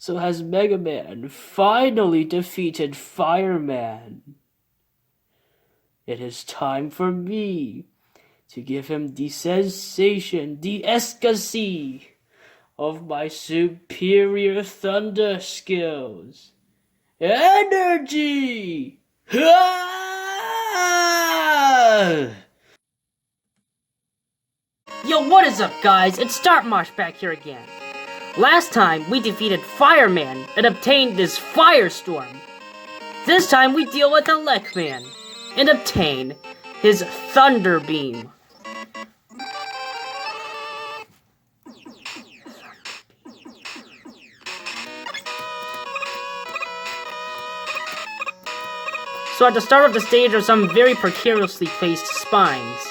So has Mega Man finally defeated Fireman? It is time for me to give him the sensation, the efficacy of my superior thunder skills. Energy! Ah! Yo, what is up, guys? It's Start Marsh back here again. Last time, we defeated Fireman and obtained this Firestorm. This time, we deal with Elec Man and obtain his Thunder Beam. So at the start of the stage are some very precariously placed spines.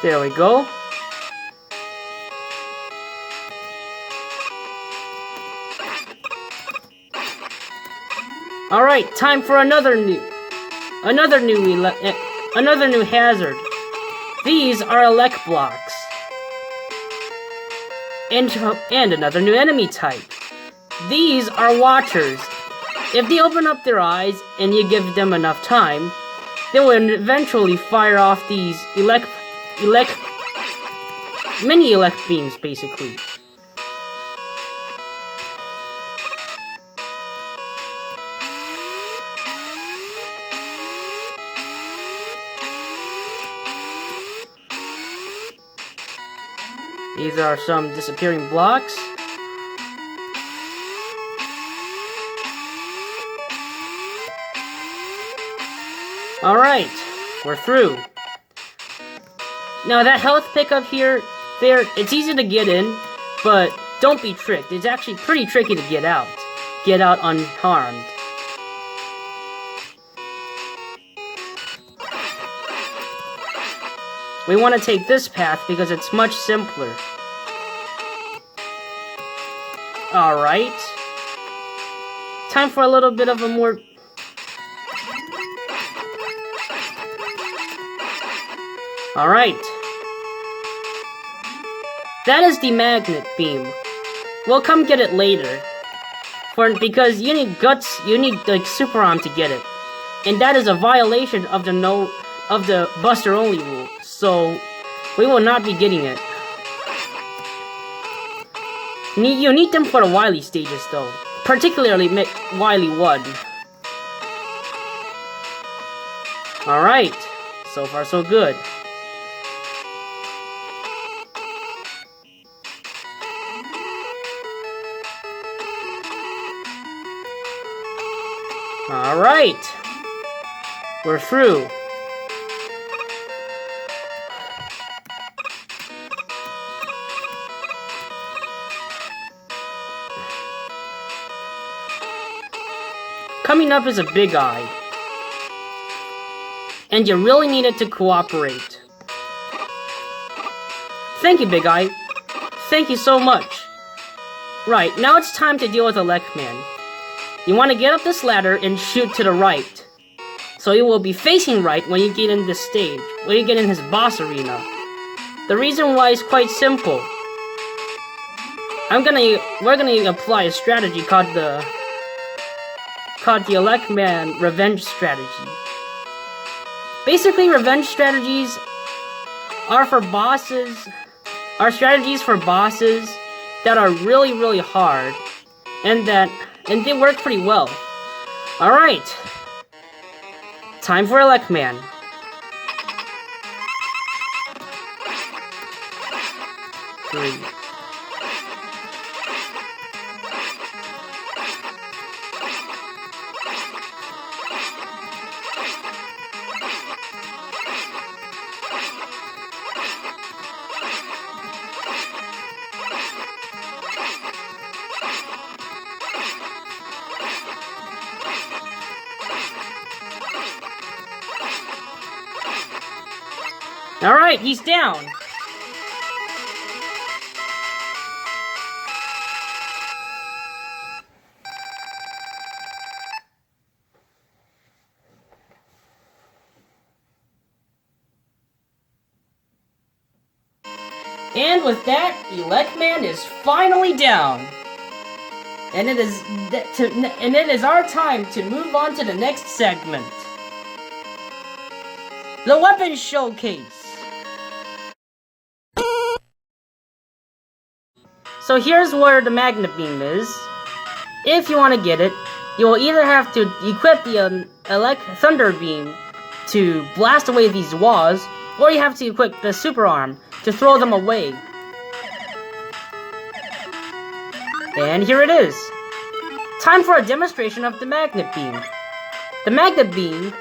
There we go. Alright, time for another new hazard. These are Elec blocks. And another new enemy type. These are Watchers. If they open up their eyes and you give them enough time, they will eventually fire off these mini Elec beams, basically. These are some disappearing blocks. Alright, we're through. Now that health pickup here, it's easy to get in, but don't be tricked. It's actually pretty tricky to get out. Get out unharmed. We want to take this path because it's much simpler. Alright. Time for a little bit of a more... Alright. That is the magnet beam. We'll come get it later. Because you need guts, you need like super arm to get it. And that is a violation of the Buster Only rule. So we will not be getting it. You need them for the Wily stages though. Particularly Wily 1. Alright. So far so good. Alright. We're through. Coming up is a Big Eye. And you really need it to cooperate. Thank you, Big Eye. Thank you so much. Right, now it's time to deal with Elec Man. You want to get up this ladder and shoot to the right. So you will be facing right when you get in this stage, when you get in his boss arena. The reason why is quite simple. We're gonna apply a strategy called the Elec Man Revenge Strategy. Basically, revenge strategies are strategies for bosses that are really, really hard, and they work pretty well. Alright. Time for Elec Man. Three. Alright, he's down. And with that, Elec Man is finally down. And it is our time to move on to the next segment. The Weapon Showcase. So here's where the Magnet Beam is. If you want to get it, you will either have to equip the Thunder Beam to blast away these walls, or you have to equip the Super Arm to throw them away. And here it is. Time for a demonstration of the Magnet Beam. The Magnet Beam,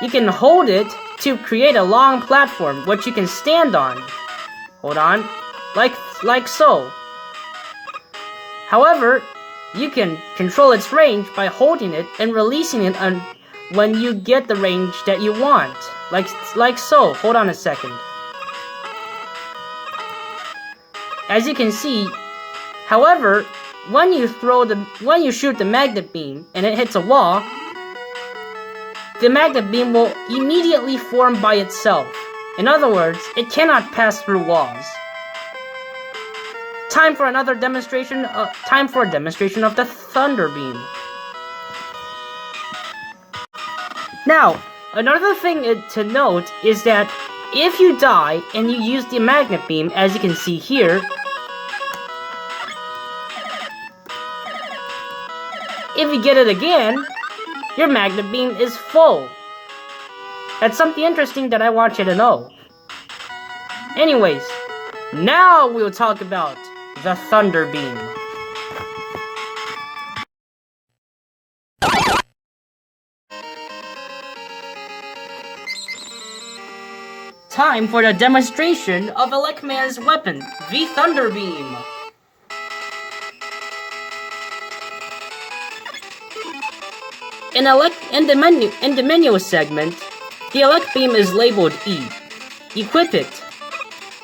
you can hold it to create a long platform which you can stand on. Hold on. Like so. However, you can control its range by holding it and releasing it when you get the range that you want. Like so. Hold on a second. As you can see, however, when you shoot the Magnet Beam and it hits a wall, the Magnet Beam will immediately form by itself. In other words, it cannot pass through walls. Time for a demonstration of the Thunder Beam. Now, another thing to note is that if you die and you use the Magnet Beam, as you can see here, if you get it again, your Magnet Beam is full. That's something interesting that I want you to know. Anyways, now we'll talk about the Thunder Beam. Time for the demonstration of Elec Man's weapon, the Thunder Beam. In the menu segment, the Elec Beam is labeled E. Equip it,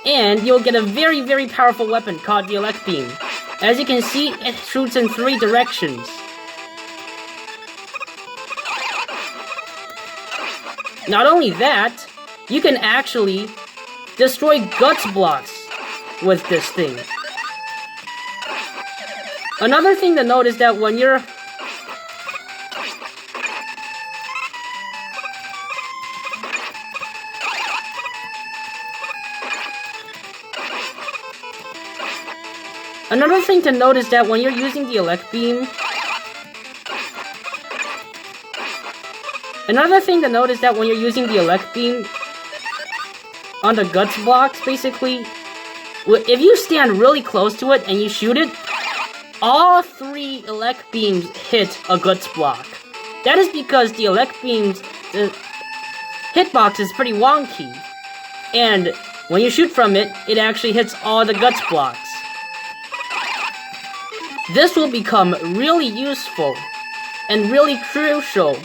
and you'll get a very, very powerful weapon called the Elec Beam. As you can see, it shoots in 3 directions. Not only that, you can actually destroy guts blocks with this thing. Another thing to note is that when you're using the Elec Beam, on the guts blocks, basically, if you stand really close to it and you shoot it, all 3 Elec Beams hit a guts block. That is because the Elec Beam's hitbox is pretty wonky, and when you shoot from it, it actually hits all the guts blocks. This will become really useful and really crucial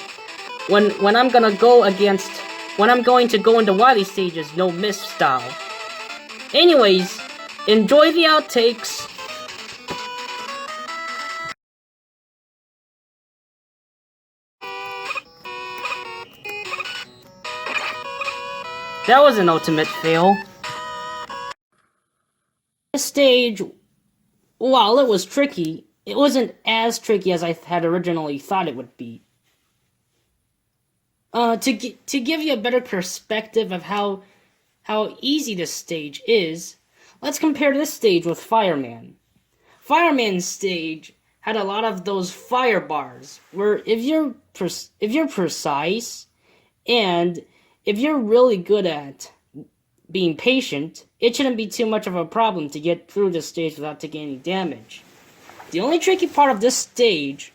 when I'm going to go into Wily stages no miss style. Anyways, enjoy the outtakes. That was an ultimate fail. This stage, while it was tricky, it wasn't as tricky as I had originally thought it would be. To give you a better perspective of how easy this stage is, let's compare this stage with Fireman. Fireman's stage had a lot of those fire bars, where if you're precise and if you're really good at being patient, it shouldn't be too much of a problem to get through this stage without taking any damage. The only tricky part of this stage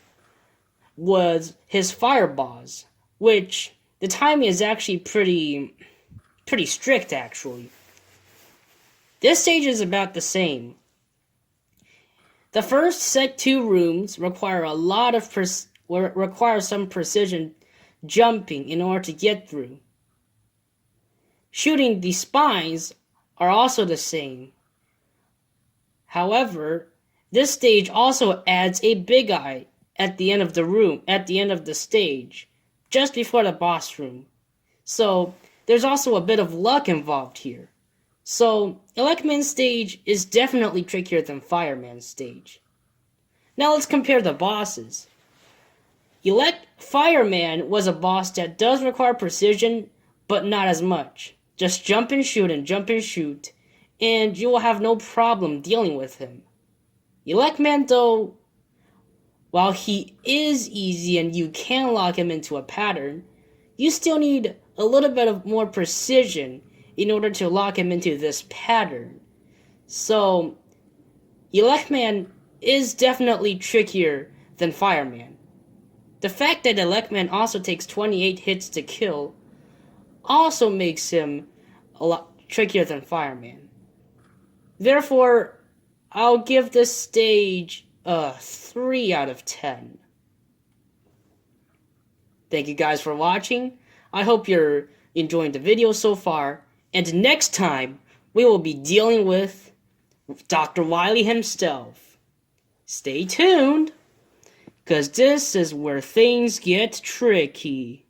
was his fireballs, which the timing is actually pretty strict, actually. This stage is about the same. The first 2 rooms require some precision jumping in order to get through. Shooting the spines are also the same. However, this stage also adds a big eye at the end of the stage, just before the boss room. So, there's also a bit of luck involved here. So, Elec Man's stage is definitely trickier than Fireman's stage. Now let's compare the bosses. Fireman was a boss that does require precision, but not as much. Just jump and shoot and jump and shoot, and you will have no problem dealing with him. Elec Man, though, while he is easy and you can lock him into a pattern, you still need a little bit of more precision in order to lock him into this pattern. So, Elec Man is definitely trickier than Fireman. The fact that Elec Man also takes 28 hits to kill also makes him a lot trickier than Fireman. Therefore, I'll give this stage a 3 out of 10. Thank you guys for watching. I hope you're enjoying the video so far. And next time, we will be dealing with Dr. Wily himself. Stay tuned, because this is where things get tricky.